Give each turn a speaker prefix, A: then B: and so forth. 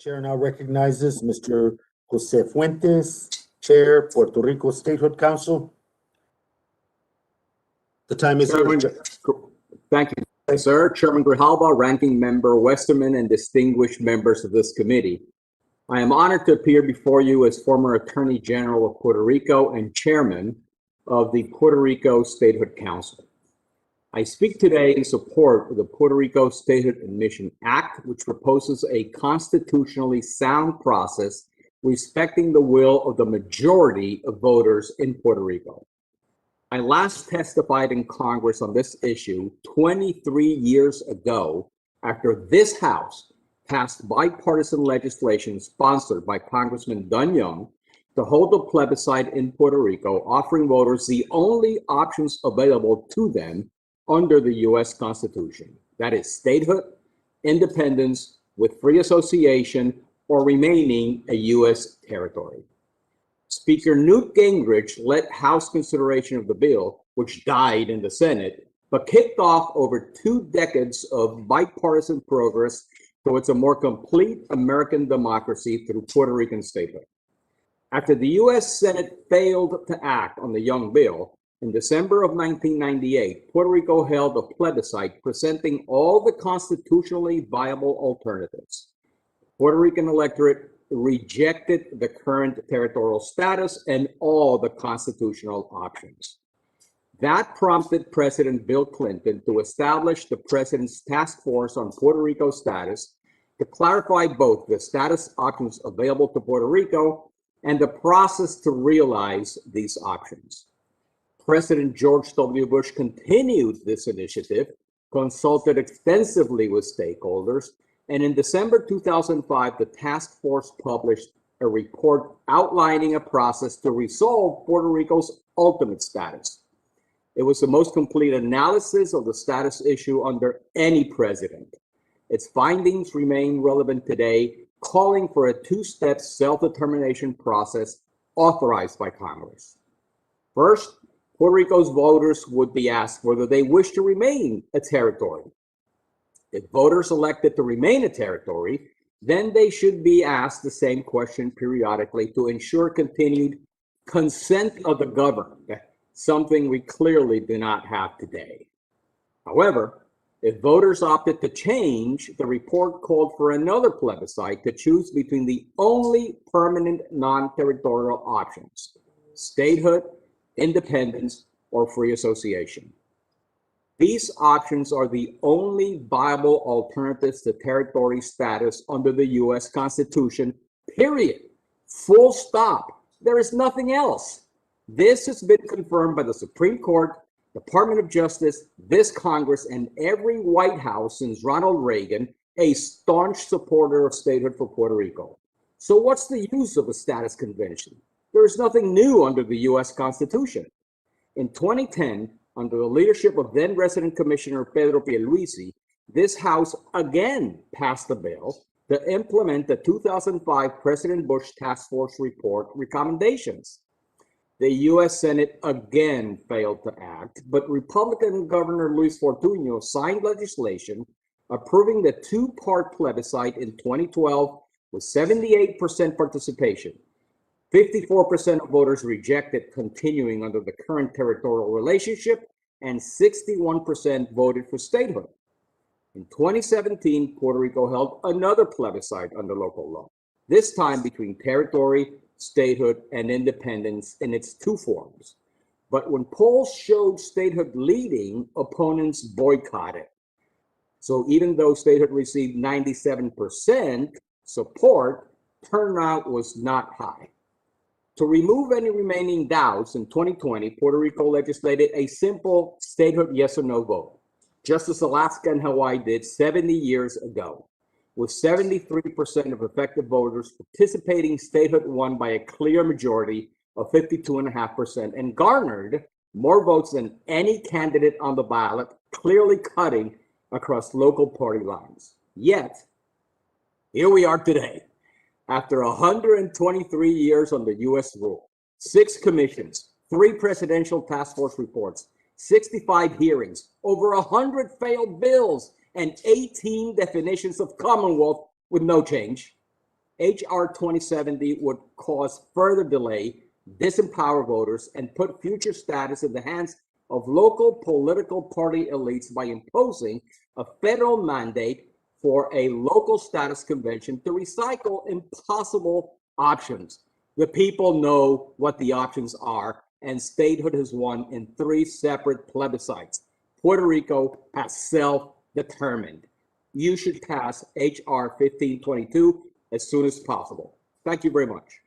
A: Chair now recognizes Mr. Jose Fuentes, Chair, Puerto Rico Statehood Council. The time is yours.
B: Thank you, sir. Chairman Grijalva, Ranking Member Westerman, and distinguished members of this committee. I am honored to appear before you as former Attorney General of Puerto Rico and Chairman of the Puerto Rico Statehood Council. I speak today in support of the Puerto Rico Statehood Admission Act, which proposes a constitutionally sound process respecting the will of the majority of voters in Puerto Rico. I last testified in Congress on this issue 23 years ago after this House passed bipartisan legislation sponsored by Congressman Don Young to hold a plebiscite in Puerto Rico, offering voters the only options available to them under the U.S. Constitution. That is statehood, independence with free association, or remaining a U.S. territory. Speaker Newt Gingrich led House consideration of the bill, which died in the Senate, but kicked off over 2 decades of bipartisan progress towards a more complete American democracy through Puerto Rican statehood. After the U.S. Senate failed to act on the Young bill, in December of 1998, Puerto Rico held a plebiscite presenting all the constitutionally viable alternatives. The Puerto Rican electorate rejected the current territorial status and all the constitutional options. That prompted President Bill Clinton to establish the President's Task Force on Puerto Rico Status to clarify both the status options available to Puerto Rico and the process to realize these options. President George W. Bush continued this initiative, consulted extensively with stakeholders, and in December 2005, the task force published a report outlining a process to resolve Puerto Rico's ultimate status. It was the most complete analysis of the status issue under any president. Its findings remain relevant today, calling for a 2-step self-determination process authorized by Congress. First, Puerto Rico's voters would be asked whether they wish to remain a territory. If voters elected to remain a territory, then they should be asked the same question periodically to ensure continued consent of the governed, something we clearly do not have today. However, if voters opted to change, the report called for another plebiscite to choose between the only permanent non-territorial options: statehood, independence, or free association. These options are the only viable alternatives to territory status under the U.S. Constitution, period. Full stop. There is nothing else. This has been confirmed by the Supreme Court, Department of Justice, this Congress, and every White House since Ronald Reagan, a staunch supporter of statehood for Puerto Rico. So what's the use of a status convention? There is nothing new under the U.S. Constitution. In 2010, under the leadership of then-resident Commissioner Pedro Pierluisi, this House again passed a bill to implement the 2005 President Bush Task Force report recommendations. The U.S. Senate again failed to act, but Republican Governor Luis Fortuño signed legislation approving the 2-part plebiscite in 2012 with 78% participation. 54% of voters rejected continuing under the current territorial relationship, and 61% voted for statehood. In 2017, Puerto Rico held another plebiscite under local law, this time between territory, statehood, and independence in its 2 forms. But when polls showed statehood leading, opponents boycotted. So even though statehood received 97% support, turnout was not high. To remove any remaining doubts, in 2020, Puerto Rico legislated a simple statehood yes or no vote, just as Alaska and Hawaii did 70 years ago. With 73% of effective voters participating, statehood won by a clear majority of 52.5% and garnered more votes than any candidate on the ballot, clearly cutting across local party lines. Yet, here we are today. After 123 years under U.S. rule, 6 commissions, 3 presidential task force reports, 65 hearings, over 100 failed bills, and 18 definitions of Commonwealth with no change, HR 2070 would cause further delay, disempower voters, and put future status in the hands of local political party elites by imposing a federal mandate for a local status convention to recycle impossible options. The people know what the options are, and statehood has won in 3 separate plebiscites. Puerto Rico has self-determined. You should pass HR 1522 as soon as possible. Thank you very much.